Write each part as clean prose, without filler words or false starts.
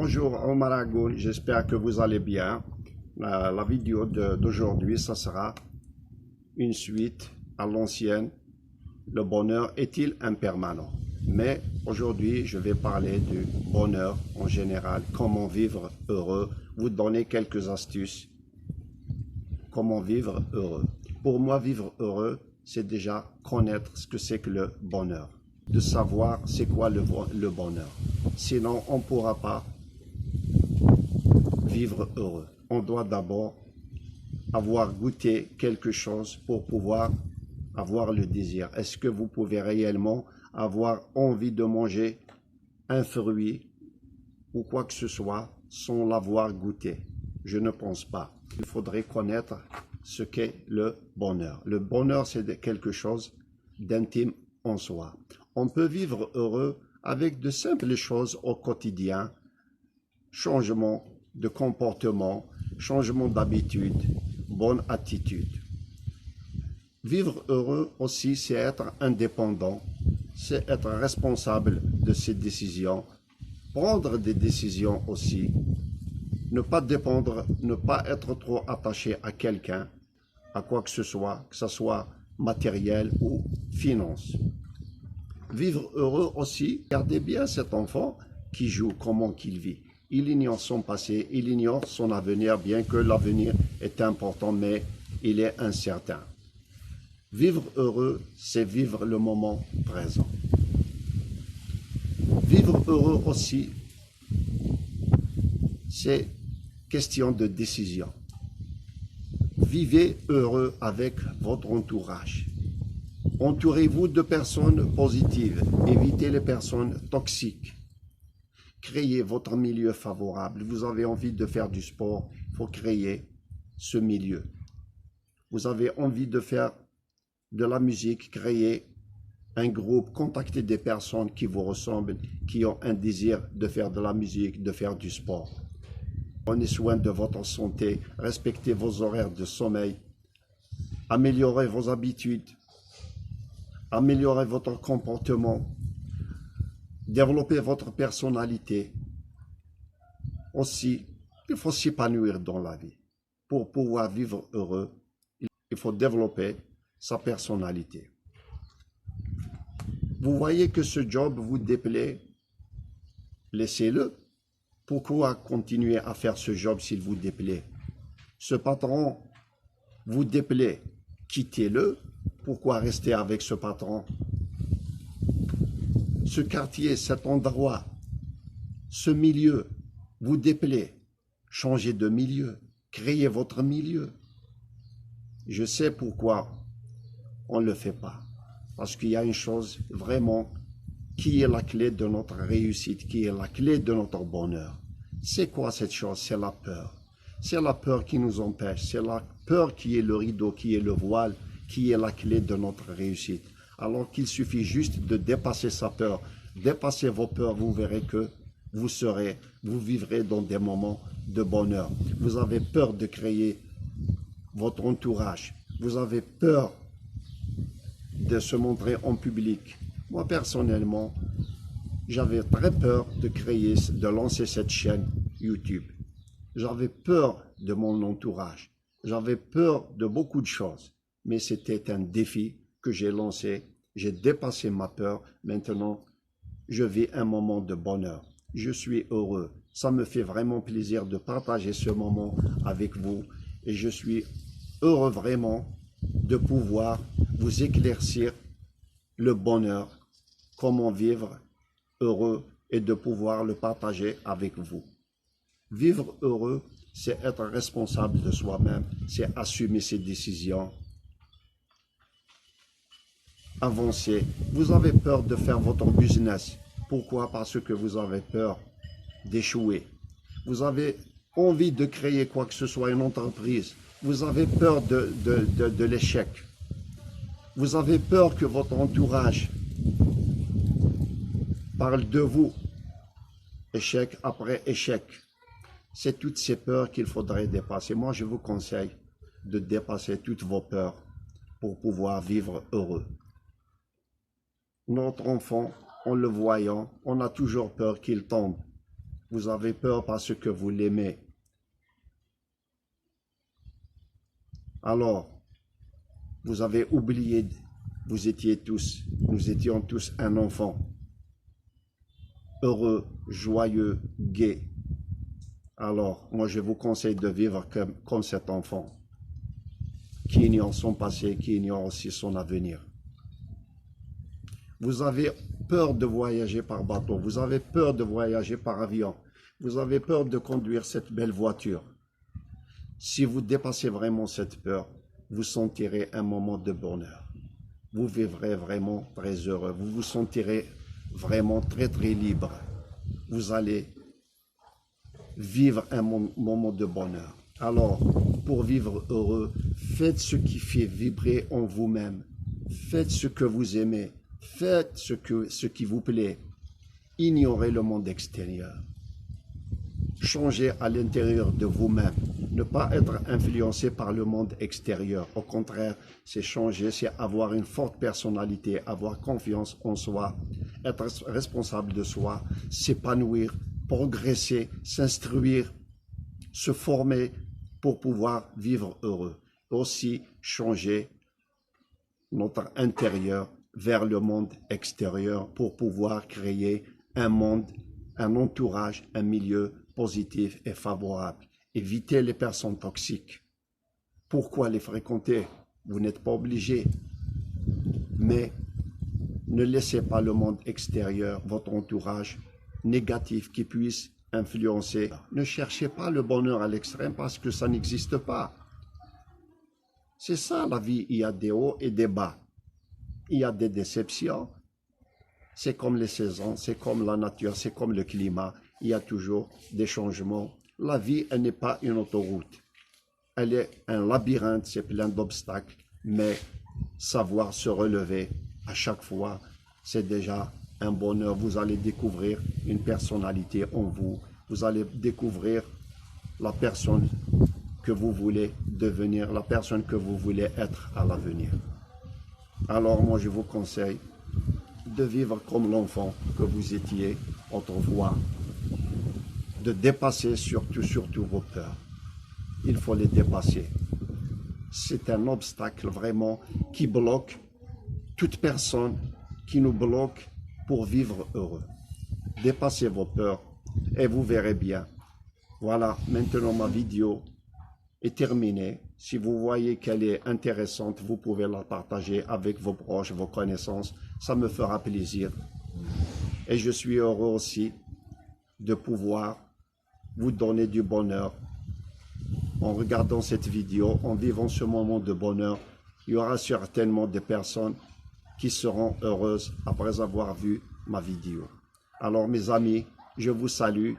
Bonjour Omar Agoun, j'espère que vous allez bien. La vidéo d'aujourd'hui, ça sera une suite à l'ancienne. Le bonheur est-il impermanent? Mais aujourd'hui, je vais parler du bonheur en général, comment vivre heureux, vous donner quelques astuces. Comment vivre heureux? Pour moi, vivre heureux, c'est déjà connaître ce que c'est que le bonheur, de savoir c'est quoi le bonheur. Sinon, on ne pourra pas vivre heureux. On doit d'abord avoir goûté quelque chose pour pouvoir avoir le désir. Est-ce que vous pouvez réellement avoir envie de manger un fruit ou quoi que ce soit sans l'avoir goûté? Je ne pense pas. Il faudrait connaître ce qu'est le bonheur. Le bonheur, c'est quelque chose d'intime en soi. On peut vivre heureux avec de simples choses au quotidien, changement de comportement, changement d'habitude, bonne attitude. Vivre heureux aussi, c'est être indépendant, c'est être responsable de ses décisions, prendre des décisions aussi, ne pas dépendre, ne pas être trop attaché à quelqu'un, à quoi que ce soit matériel ou finance. Vivre heureux aussi, regardez bien cet enfant qui joue, comment qu'il vit. Il ignore son passé, il ignore son avenir, bien que l'avenir est important, mais il est incertain. Vivre heureux, c'est vivre le moment présent. Vivre heureux aussi, c'est question de décision. Vivez heureux avec votre entourage. Entourez-vous de personnes positives. Évitez les personnes toxiques. Créez votre milieu favorable. Vous avez envie de faire du sport, il faut créer ce milieu. Vous avez envie de faire de la musique, créez un groupe, contactez des personnes qui vous ressemblent, qui ont un désir de faire de la musique, de faire du sport. Prenez soin de votre santé, respectez vos horaires de sommeil, améliorez vos habitudes, améliorez votre comportement, développez votre personnalité. Aussi, il faut s'épanouir dans la vie. Pour pouvoir vivre heureux, il faut développer sa personnalité. Vous voyez que ce job vous déplaît, laissez-le. Pourquoi continuer à faire ce job s'il vous déplaît? Ce patron vous déplaît, quittez-le. Pourquoi rester avec ce patron? Ce quartier, cet endroit, ce milieu vous déplaît. Changez de milieu, créez votre milieu. Je sais pourquoi on ne le fait pas. Parce qu'il y a une chose vraiment qui est la clé de notre réussite, qui est la clé de notre bonheur. C'est quoi cette chose? C'est la peur. C'est la peur qui nous empêche. C'est la peur qui est le rideau, qui est le voile, qui est la clé de notre réussite. Alors qu'il suffit juste de dépasser sa peur. Dépassez vos peurs, vous verrez que vous vivrez dans des moments de bonheur. Vous avez peur de créer votre entourage. Vous avez peur de se montrer en public. Moi, personnellement, j'avais très peur de lancer cette chaîne YouTube. J'avais peur de mon entourage. J'avais peur de beaucoup de choses. Mais c'était un défi que j'ai lancé. J'ai dépassé ma peur. Maintenant, je vis un moment de bonheur. Je suis heureux. Ça me fait vraiment plaisir de partager ce moment avec vous. Et je suis heureux vraiment de pouvoir vous éclaircir le bonheur, comment vivre heureux et de pouvoir le partager avec vous. Vivre heureux, c'est être responsable de soi-même, c'est assumer ses décisions, avancer. Vous avez peur de faire votre business. Pourquoi? Parce que vous avez peur d'échouer. Vous avez envie de créer quoi que ce soit, une entreprise. Vous avez peur de l'échec. Vous avez peur que votre entourage parle de vous. Échec après échec. C'est toutes ces peurs qu'il faudrait dépasser. Moi, je vous conseille de dépasser toutes vos peurs pour pouvoir vivre heureux. Notre enfant, en le voyant, on a toujours peur qu'il tombe. Vous avez peur parce que vous l'aimez. Alors, vous avez oublié, nous étions tous un enfant, heureux, joyeux, gai. Alors, moi je vous conseille de vivre comme cet enfant, qui ignore son passé, qui ignore aussi son avenir. Vous avez peur de voyager par bateau, vous avez peur de voyager par avion, vous avez peur de conduire cette belle voiture. Si vous dépassez vraiment cette peur, vous sentirez un moment de bonheur. Vous vivrez vraiment très heureux. Vous vous sentirez vraiment très très libre. Vous allez vivre un moment de bonheur. Alors, pour vivre heureux, faites ce qui fait vibrer en vous-même. Faites ce que vous aimez. Faites ce qui vous plaît. Ignorez le monde extérieur. Changez à l'intérieur de vous-même. Ne pas être influencé par le monde extérieur. Au contraire, c'est changer, c'est avoir une forte personnalité, avoir confiance en soi, être responsable de soi, s'épanouir, progresser, s'instruire, se former pour pouvoir vivre heureux. Aussi, changer notre intérieur vers le monde extérieur pour pouvoir créer un monde, un entourage, un milieu positif et favorable. Évitez les personnes toxiques. Pourquoi les fréquenter? Vous n'êtes pas obligé. Mais ne laissez pas le monde extérieur, votre entourage négatif qui puisse influencer. Ne cherchez pas le bonheur à l'extrême parce que ça n'existe pas. C'est ça la vie, il y a des hauts et des bas. Il y a des déceptions. C'est comme les saisons, c'est comme la nature, c'est comme le climat. Il y a toujours des changements. La vie, elle n'est pas une autoroute. Elle est un labyrinthe, c'est plein d'obstacles. Mais savoir se relever à chaque fois, c'est déjà un bonheur. Vous allez découvrir une personnalité en vous. Vous allez découvrir la personne que vous voulez devenir, la personne que vous voulez être à l'avenir. Alors moi, je vous conseille de vivre comme l'enfant que vous étiez autrefois, de dépasser surtout vos peurs. Il faut les dépasser. C'est un obstacle vraiment qui bloque toute personne, qui nous bloque pour vivre heureux. Dépassez vos peurs et vous verrez bien. Voilà, maintenant ma vidéo est terminée. Si vous voyez qu'elle est intéressante, vous pouvez la partager avec vos proches, vos connaissances. Ça me fera plaisir. Et je suis heureux aussi de pouvoir vous donner du bonheur. En regardant cette vidéo, en vivant ce moment de bonheur, il y aura certainement des personnes qui seront heureuses après avoir vu ma vidéo. Alors mes amis, je vous salue.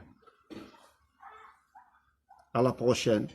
À la prochaine.